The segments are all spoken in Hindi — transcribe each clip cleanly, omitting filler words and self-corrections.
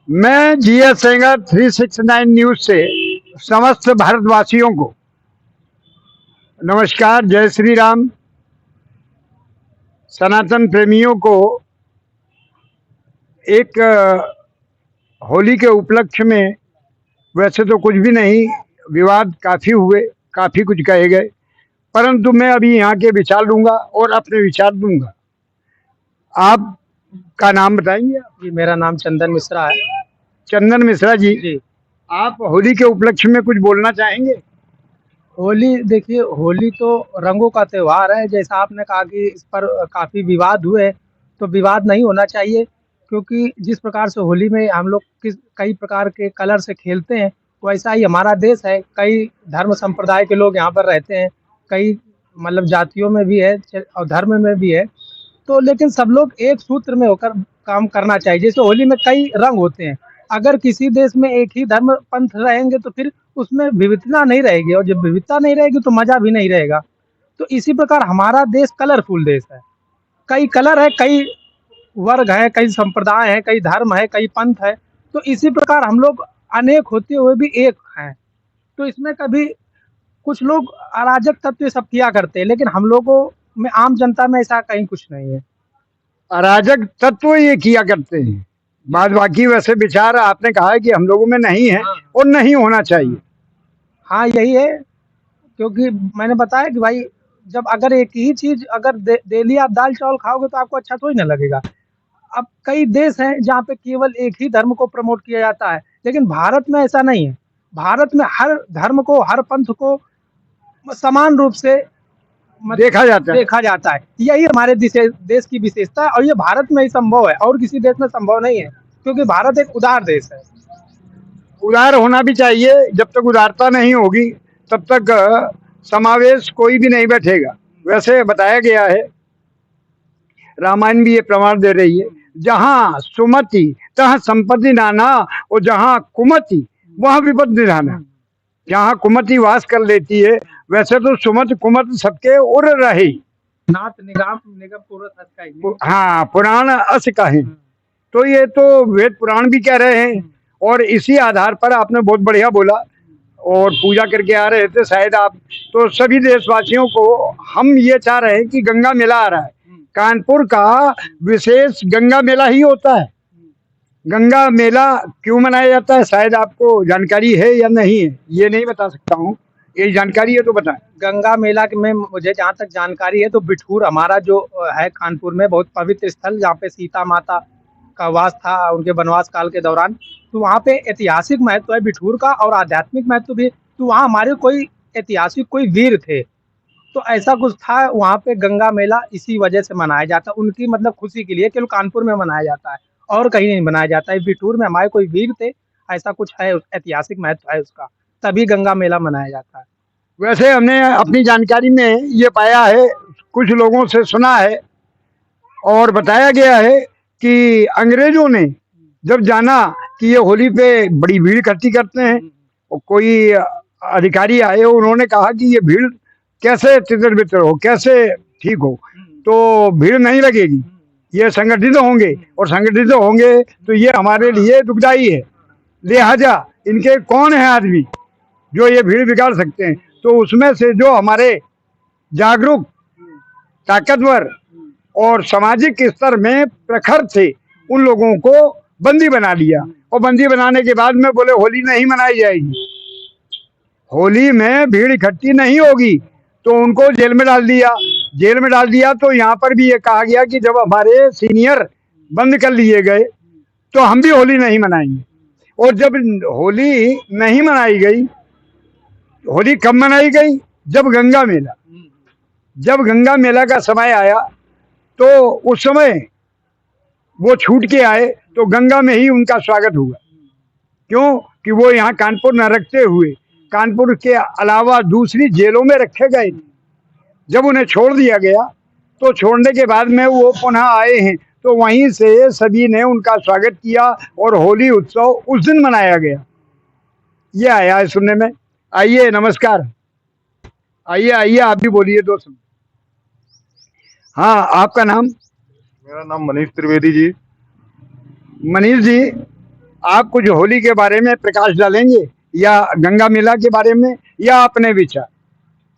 मैं जीएस सेंगर 369 न्यूज से समस्त भारतवासियों को नमस्कार, जय श्री राम। सनातन प्रेमियों को एक होली के उपलक्ष्य में वैसे तो कुछ भी नहीं, विवाद काफ़ी हुए, काफ़ी कुछ कहे गए, परंतु मैं अभी यहाँ के विचार लूँगा और अपने विचार दूंगा। आपका नाम बताएंगे? जी, मेरा नाम चंदन मिश्रा है। चंदन मिश्रा जी, जी, आप होली के उपलक्ष्य में कुछ बोलना चाहेंगे? होली देखिए, होली तो रंगों का त्योहार है। जैसा आपने कहा कि इस पर काफ़ी विवाद हुए, तो विवाद नहीं होना चाहिए, क्योंकि जिस प्रकार से होली में हम लोग कई प्रकार के कलर से खेलते हैं, वैसा ही हमारा देश है। कई धर्म संप्रदाय के लोग यहाँ पर रहते हैं, कई मतलब जातियों में भी है और धर्म में भी है। तो लेकिन सब लोग एक सूत्र में होकर काम करना चाहिए। जैसे होली में कई रंग होते हैं, अगर किसी देश में एक ही धर्म पंथ रहेंगे तो फिर उसमें विविधता नहीं रहेगी, और जब विविधता नहीं रहेगी तो मजा भी नहीं रहेगा। तो इसी प्रकार हमारा देश कलरफुल देश है। कई कलर है, कई वर्ग है, कई संप्रदाय है, कई धर्म है, कई पंथ है। तो इसी प्रकार हम लोग अनेक होते हुए भी एक हैं। तो इसमें कभी कुछ लोग अराजक तत्व ये सब किया करते हैं, लेकिन हम लोगों में, आम जनता में ऐसा कहीं कुछ नहीं है। अराजक तत्व ये किया करते हैं, बाद बाकी वैसे विचार आपने कहा है कि हम लोगों में नहीं है हाँ, और नहीं होना चाहिए। हाँ, यही है। क्योंकि मैंने बताया कि भाई, जब अगर एक ही चीज़ अगर डेली आप दाल-चावल खाओगे तो आपको अच्छा थोड़ी ना लगेगा। अब कई देश हैं जहाँ पे केवल एक ही धर्म को प्रमोट किया जाता है, लेकिन भारत में ऐसा नहीं है। भारत में हर धर्म को, हर पंथ को समान रूप से देखा जाता है। देखा जाता है। यही हमारे देश की विशेषता है, और ये भारत में ही संभव है, और किसी देश में संभव नहीं है, क्योंकि भारत एक उदार देश है। उदार होना भी चाहिए। जब तक उदारता नहीं होगी तब तक समावेश कोई भी नहीं बैठेगा। वैसे बताया गया है, रामायण भी ये प्रमाण दे रही है, जहाँ सुमति तहाँ संपत्ति नाना और जहाँ कुमति वहाँ विपद निधाना। जहाँ कुमति वास कर लेती है, वैसे तो सुमत कुमत सबके उड़ रही। नाथ निगम निगम पूर्वक हंस का ही। हाँ, पुराण अस कहे। तो ये तो वेद पुराण भी कह रहे हैं, और इसी आधार पर आपने बहुत बढ़िया बोला। और पूजा करके आ रहे थे शायद आप, तो सभी देशवासियों को हम ये चाह रहे हैं कि गंगा मेला आ रहा है। कानपुर का विशेष गंगा मेला ही होता है। गंगा मेला क्यों मनाया जाता है, शायद आपको जानकारी है या नहीं है, ये नहीं बता सकता हूँ। ये जानकारी है तो बताएं। गंगा मेला में मुझे जहाँ तक जानकारी है, तो बिठूर हमारा जो है कानपुर में बहुत पवित्र स्थल, जहाँ पे सीता माता का वास था उनके वनवास काल के दौरान। तो वहाँ पे ऐतिहासिक महत्व है बिठूर का, और आध्यात्मिक महत्व भी। तो वहाँ हमारे कोई ऐतिहासिक कोई वीर थे, तो ऐसा कुछ था वहाँ पे। गंगा मेला इसी वजह से मनाया जाता है, उनकी मतलब खुशी के लिए केवल कानपुर में मनाया जाता है, और कहीं नहीं मनाया जाता है। बिठूर में हमारे कोई वीर थे, ऐसा कुछ है, ऐतिहासिक महत्व है उसका, तभी गंगा मेला मनाया जाता है। वैसे हमने अपनी जानकारी में ये पाया है, कुछ लोगों से सुना है और बताया गया है कि अंग्रेजों ने जब जाना कि ये होली पे बड़ी भीड़ इकट्ठी करते हैं, और कोई अधिकारी आए, उन्होंने कहा कि ये भीड़ कैसे तितर बितर हो, कैसे ठीक हो, तो भीड़ नहीं लगेगी, ये संगठित होंगे, और संगठित होंगे तो ये हमारे लिए दुखदाई है। लिहाजा इनके कौन है आदमी जो ये भीड़ बिगाड़ सकते हैं। तो उसमें से जो हमारे जागरूक, ताकतवर और सामाजिक स्तर में प्रखर थे, उन लोगों को बंदी बना लिया, और बंदी बनाने के बाद में बोले होली नहीं मनाई जाएगी, होली में भीड़ इकट्ठी नहीं होगी, तो उनको जेल में डाल दिया। जेल में डाल दिया तो यहाँ पर भी ये कहा गया कि जब हमारे सीनियर बंद कर लिए गए तो हम भी होली नहीं मनाएंगे। और जब होली नहीं मनाई गई, होली कब मनाई गई? जब गंगा मेला का समय आया, तो उस समय वो छूट के आए, तो गंगा में ही उनका स्वागत हुआ। क्यों कि वो यहाँ कानपुर न रखते हुए कानपुर के अलावा दूसरी जेलों में रखे गए। जब उन्हें छोड़ दिया गया, तो छोड़ने के बाद में वो पुनः आए हैं, तो वहीं से सभी ने उनका स्वागत किया, और होली उत्सव उस दिन मनाया गया। ये आया है सुनने में। आइए, नमस्कार। आइए आइए, आप भी बोलिए दो शब्द। हाँ, आपका नाम? मेरा नाम मनीष त्रिवेदी जी। मनीष जी, आप कुछ होली के बारे में प्रकाश डालेंगे या गंगा मेला के बारे में या अपने विचार?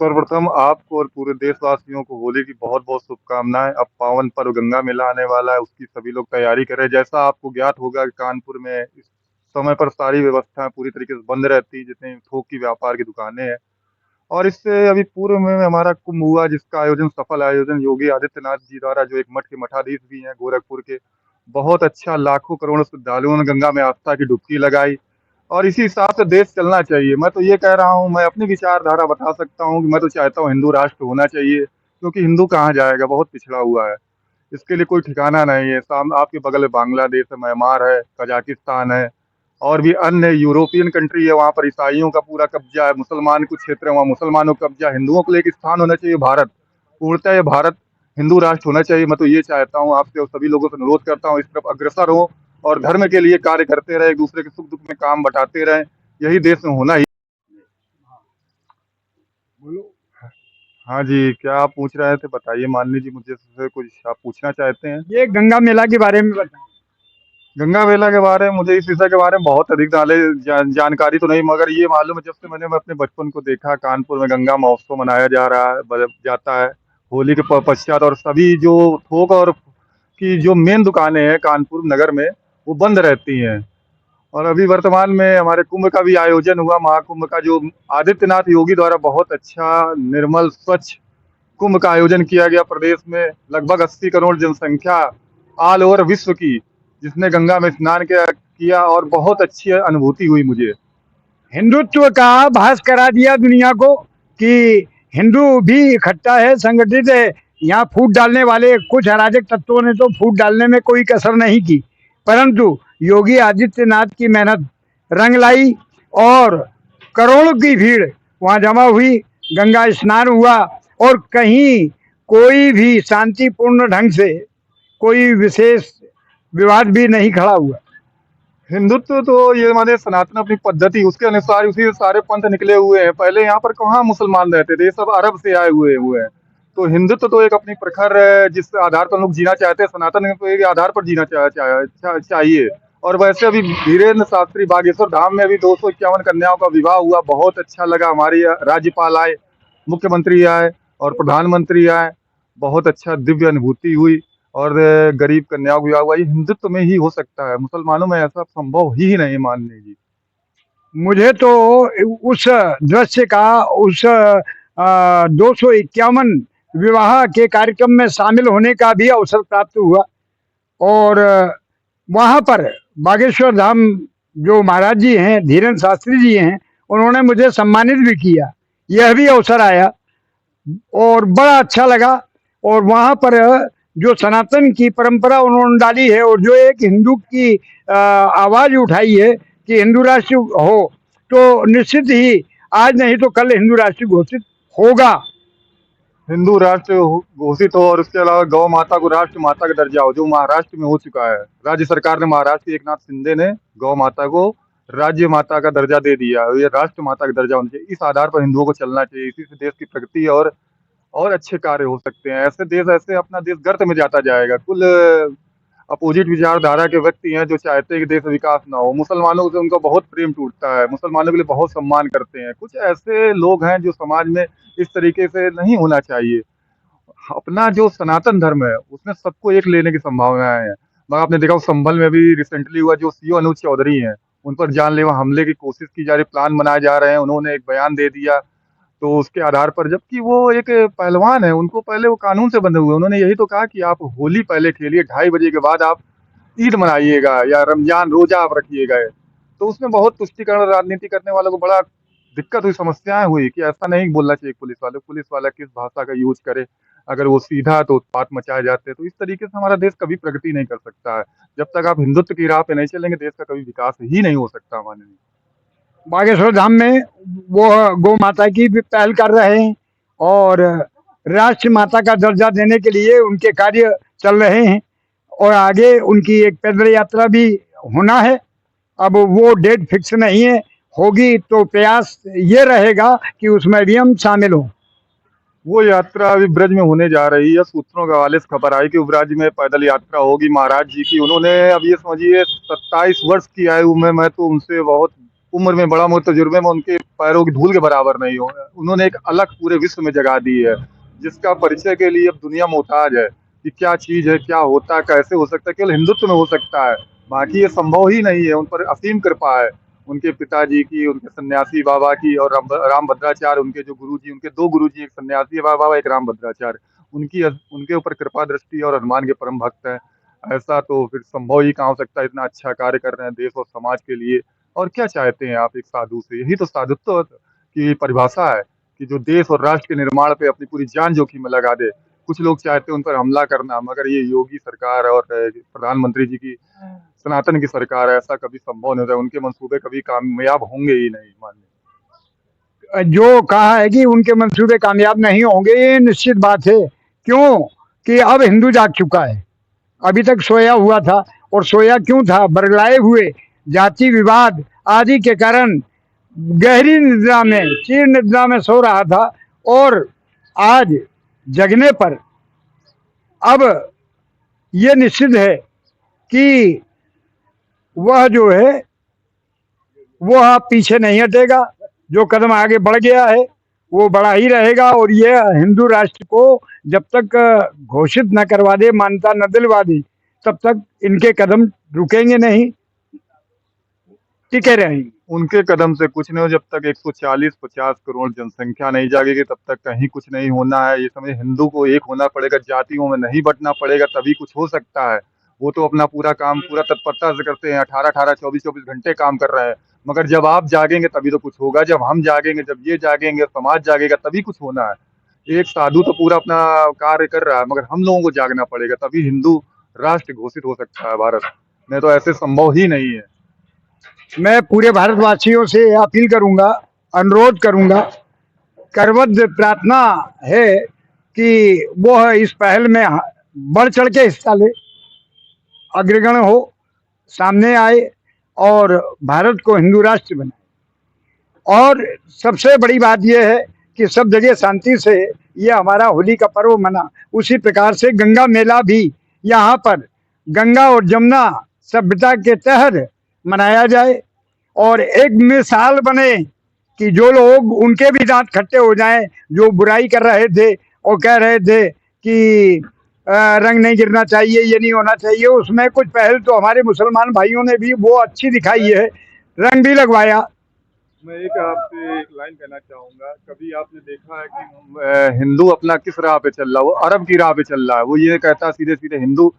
सर्वप्रथम आपको और पूरे देशवासियों को होली की बहुत बहुत शुभकामनाएं। अब पावन पर्व गंगा मेला आने वाला है, उसकी सभी लोग तैयारी करें। जैसा आपको ज्ञात होगा कि कानपुर में इस समय पर सारी व्यवस्थाएं पूरी तरीके से बंद रहती हैं, जितने थोक की व्यापार की दुकानें हैं। और इससे अभी पूर्व में हमारा कुंभ हुआ, जिसका आयोजन सफल आयोजन योगी आदित्यनाथ जी द्वारा, जो एक मठ के मठाधीश भी हैं गोरखपुर के, बहुत अच्छा, लाखों करोड़ों श्रद्धालुओं ने गंगा में आस्था की डुबकी लगाई। और इसी हिसाब से देश चलना चाहिए। मैं तो ये कह रहा हूँ, मैं अपनी विचारधारा बता सकता हूँ कि मैं तो चाहता हूँ हिंदू राष्ट्र होना चाहिए, क्योंकि हिंदू कहाँ जाएगा, बहुत पिछड़ा हुआ है। इसके लिए कोई ठिकाना नहीं है। साम आपके बगल में बांग्लादेश है, म्यांमार है, कजाकिस्तान है, और भी अन्य यूरोपियन कंट्री है। वहाँ पर ईसाइयों का पूरा कब्जा है, मुसलमान कुछ क्षेत्र है वहाँ मुसलमानों का कब्जा है। हिंदुओं को लिए एक स्थान होना चाहिए भारत। पूर्णतः ये भारत हिंदू राष्ट्र होना चाहिए। मैं तो ये चाहता हूँ, आपसे और सभी लोगों से अनुरोध करता हूँ, इस तरफ अग्रसर हो और धर्म के लिए कार्य करते रहे, एक दूसरे के सुख दुख में काम बटाते रहें। यही देश में होना ही। बोलो। हाँ जी, क्या आप पूछ रहे थे, बताइए माननीय जी, मुझे से कुछ आप पूछना चाहते हैं? ये गंगा मेला के बारे में बताएं। गंगा मेला के बारे में मुझे इस विषय के बारे में बहुत अधिक नॉलेज जानकारी तो नहीं, मगर ये मालूम है, जब से मैंने अपने बचपन को देखा, कानपुर में गंगा महोत्सव मनाया जा रहा है, जाता है होली के पश्चात, और सभी जो थोक और की जो मेन दुकानें हैं कानपुर नगर में, वो बंद रहती हैं। और अभी वर्तमान में हमारे कुंभ का भी आयोजन हुआ, महाकुंभ का, जो आदित्यनाथ योगी द्वारा बहुत अच्छा निर्मल स्वच्छ कुंभ का आयोजन किया गया। प्रदेश में लगभग 80 करोड़ जनसंख्या ऑल ओवर विश्व की, जिसने गंगा में स्नान किया और बहुत अच्छी अनुभूति हुई मुझे। हिंदुत्व का भास करा दिया दुनिया को कि हिंदू भी इकट्ठा है, संगठित है। यहाँ फूट डालने वाले कुछ अराजक तत्वों ने तो फूट डालने में कोई कसर नहीं की, परंतु योगी आदित्यनाथ की मेहनत रंग लाई और करोड़ों की भीड़ वहाँ जमा हुई, गंगा स्नान हुआ और कहीं कोई भी शांतिपूर्ण ढंग से कोई विशेष विवाद भी नहीं खड़ा हुआ। हिंदुत्व तो ये हमारे सनातन अपनी पद्धति, उसके अनुसार उसी से सारे पंथ निकले हुए हैं। पहले यहाँ पर कहाँ मुसलमान रहते थे, ये सब अरब से आए हुए हैं। तो हिंदुत्व तो एक अपनी प्रखर, जिस आधार पर लोग जीना चाहते हैं, सनातन को एक आधार पर जीना चाहिए। और वैसे अभी धीरेन्द्र शास्त्री बागेश्वर धाम में अभी 251 कन्याओं का विवाह हुआ, बहुत अच्छा लगा। हमारी राज्यपाल आए, मुख्यमंत्री आए और प्रधानमंत्री आए, बहुत अच्छा दिव्य अनुभूति हुई। और गरीब कन्याओं का विवाह हुआ। ये हिंदुत्व में ही हो सकता है, मुसलमानों में ऐसा संभव ही नहीं, माननीय जी। मुझे तो उस दृश्य का, उस 251 विवाह के कार्यक्रम में शामिल होने का भी अवसर प्राप्त हुआ। और वहाँ पर बागेश्वर धाम जो महाराज जी हैं, धीरेन्द्र शास्त्री जी हैं, उन्होंने मुझे सम्मानित भी किया। यह भी अवसर आया और बड़ा अच्छा लगा। और वहाँ पर जो सनातन की परंपरा उन्होंने डाली है और जो एक हिंदू की आवाज़ उठाई है कि हिंदू राष्ट्र हो, तो निश्चित ही आज नहीं तो कल हिंदू राष्ट्र घोषित होगा। हिंदू राष्ट्र घोषित हो और उसके अलावा गौ माता को राष्ट्र माता का दर्जा हो, जो महाराष्ट्र में हो चुका है। राज्य सरकार ने, महाराष्ट्र के एकनाथ शिंदे ने गौ माता को राज्य माता का दर्जा दे दिया। ये राष्ट्र माता का दर्जा होना चाहिए। इस आधार पर हिंदुओं को चलना चाहिए। इसी से देश की प्रगति और अच्छे कार्य हो सकते हैं। ऐसे अपना देश गर्त में जाता जाएगा। कुल अपोजिट विचारधारा के व्यक्ति हैं जो चाहते हैं कि देश विकास ना हो। मुसलमानों से उनका बहुत प्रेम टूटता है, मुसलमानों के लिए बहुत सम्मान करते हैं। कुछ ऐसे लोग हैं जो समाज में इस तरीके से नहीं होना चाहिए। अपना जो सनातन धर्म है उसमें सबको एक लेने की संभावनाएं है। मगर आपने देखा संभल में भी रिसेंटली हुआ, जो सीओ अनुज चौधरी हैं, उन पर जानलेवा हमले की कोशिश की जा रही, प्लान बनाए जा रहे हैं। उन्होंने एक बयान दे दिया, तो उसके आधार पर, जबकि वो एक पहलवान है, उनको पहले वो कानून से बंधे हुए, उन्होंने यही तो कहा कि आप होली पहले खेलिए, 2:30 बजे के बाद आप ईद मनाइएगा या रमजान रोजा आप रखिएगा। तो उसमें बहुत तुष्टिकरण राजनीति करने वालों को बड़ा दिक्कत हुई, समस्याएं हुई कि ऐसा नहीं बोलना चाहिए पुलिस वाला किस भाषा का यूज करे। अगर वो सीधा तो उत्पात मचाए जाते हैं। तो इस तरीके से हमारा देश कभी प्रगति नहीं कर सकता है। जब तक आप हिंदुत्व की राह पे नहीं चलेंगे, देश का कभी विकास ही नहीं हो सकता हमारे लिए। बागेश्वर धाम में वो गौ माता की भी पहल कर रहे हैं और राष्ट्र माता का दर्जा देने के लिए उनके कार्य चल रहे हैं। और आगे उनकी एक पैदल यात्रा भी होना है। अब वो डेट फिक्स नहीं है, होगी तो प्रयास ये रहेगा कि उसमें भी हम शामिल हों। वो यात्रा अभी ब्रज में होने जा रही है। सूत्रों के हवाले से खबर आई कि ब्रज में पैदल यात्रा होगी महाराज जी की। उन्होंने अब ये समझिए 27 वर्ष की आयु में, मैं तो उनसे बहुत उम्र में बड़ा, मुझे तजुर्बे में उनके पैरों की धूल के बराबर नहीं हो। उन्होंने एक अलग पूरे विश्व में जगह दी है, जिसका परिचय के लिए अब दुनिया मोहताज है कि क्या चीज है, क्या होता है, कैसे हो सकता है। केवल हिंदुत्व में हो सकता है, बाकी ये संभव ही नहीं है। उन पर असीम कृपा है, उनके पिताजी की, उनके सन्यासी बाबा की, और राम भद्राचार्य उनके जो गुरुजी, उनके दो गुरुजी, एक सन्यासी बाबा, एक राम भद्राचार्य, उनकी उनके ऊपर कृपा दृष्टि और हनुमान के परम भक्त हैं। ऐसा तो फिर संभव ही कहाँ हो सकता है। इतना अच्छा कार्य कर रहे हैं देश और समाज के लिए। और क्या चाहते हैं आप एक साधु से? यही तो साधुत्व की परिभाषा है कि जो देश और राष्ट्र के निर्माण पे अपनी पूरी जान जोखिम में लगा दे। कुछ लोग चाहते हैं उन पर हमला करना, मगर ये योगी सरकार और प्रधानमंत्री जी की, सनातन की सरकार है, ऐसा कभी संभव नहीं होता। उनके मंसूबे कभी कामयाब होंगे ही नहीं। मानिए, जो कहा है कि उनके मंसूबे कामयाब नहीं होंगे, ये निश्चित बात है। क्यों कि अब हिंदू जाग चुका है। अभी तक सोया हुआ था, और सोया क्यों था? बरगलाए हुए जाति विवाद आदि के कारण गहरी निद्रा में, चीर निद्रा में सो रहा था। और आज जगने पर अब ये निश्चित है कि वह जो है वह पीछे नहीं हटेगा। जो कदम आगे बढ़ गया है वो बढ़ा ही रहेगा। और ये हिंदू राष्ट्र को जब तक घोषित न करवा दे, मान्यता न दिलवा दे, तब तक इनके कदम रुकेंगे नहीं, टिके रहेंगे। उनके कदम से कुछ नहीं हो। जब तक 140-50 करोड़ जनसंख्या नहीं जागेगी, तब तक कहीं कुछ नहीं होना है। ये समझे, हिंदू को एक होना पड़ेगा, जातियों में नहीं बंटना पड़ेगा, तभी कुछ हो सकता है। वो तो अपना पूरा काम पूरा तत्परता से करते हैं, 18-18, 24-24 घंटे काम कर रहे हैं। मगर जब आप जागेंगे तभी तो कुछ होगा। जब हम जागेंगे, जब ये जागेंगे, समाज जागेगा, तभी कुछ होना है। एक साधु तो पूरा अपना कार्य कर रहा है, मगर हम लोगों को जागना पड़ेगा, तभी हिंदू राष्ट्र घोषित हो सकता है भारत। नहीं तो ऐसे संभव ही नहीं है। मैं पूरे भारतवासियों से अपील करूंगा, अनुरोध करूंगा, करबद्ध प्रार्थना है कि वह इस पहल में बढ़ चढ़ के हिस्सा ले, अग्रगण हो, सामने आए और भारत को हिंदू राष्ट्र बनाए। और सबसे बड़ी बात यह है कि सब जगह शांति से यह हमारा होली का पर्व मना। उसी प्रकार से गंगा मेला भी यहाँ पर गंगा और जमुना सभ्यता के तहत मनाया जाए, और एक मिसाल बने कि जो लोग, उनके भी दांत खट्टे हो जाएं, जो बुराई कर रहे थे और कह रहे थे कि रंग नहीं गिरना चाहिए, ये नहीं होना चाहिए। उसमें कुछ पहल तो हमारे मुसलमान भाइयों ने भी वो अच्छी दिखाई है, रंग भी लगवाया। मैं एक आपसे एक लाइन कहना चाहूंगा। कभी आपने देखा है कि हिंदू अपना किस राह पे चल रहा है? वो अरब की राह पे चल रहा है। वो ये कहता है सीधे सीधे, हिंदू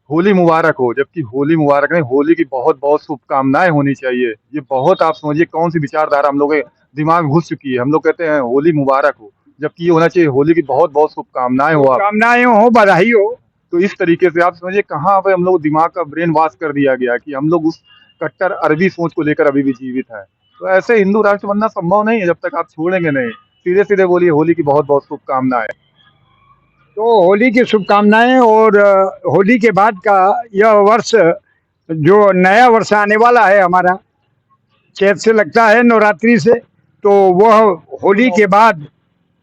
होली मुबारक हो, जबकि होली मुबारक नहीं, होली की बहुत बहुत शुभकामनाएं होनी चाहिए। ये बहुत, आप समझिए कौन सी विचारधारा हम लोग के दिमाग में घुस चुकी है। हम लोग कहते हैं होली मुबारक हो, जबकि ये होना चाहिए होली की बहुत बहुत शुभकामनाएं हो, आप कामनाएं हो, बधाई हो। तो इस तरीके से आप समझिए कहाँ पे हम लोग दिमाग का ब्रेन वॉश कर दिया गया कि हम लोग उस कट्टर अरबी सोच को लेकर अभी भी जीवित हैं। तो ऐसे हिंदू राष्ट्र बनना संभव नहीं है जब तक आप छोड़ेंगे नहीं। सीधे सीधे बोलिए होली की बहुत बहुत शुभकामनाएं। तो होली की शुभकामनाएं। और होली के बाद का यह वर्ष, जो नया वर्ष आने वाला है हमारा, चैत से लगता है, नवरात्रि से, तो वह होली के बाद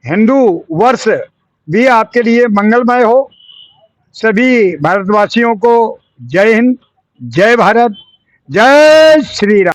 हिंदू वर्ष भी आपके लिए मंगलमय हो। सभी भारतवासियों को जय हिंद, जय भारत, जय श्री राम।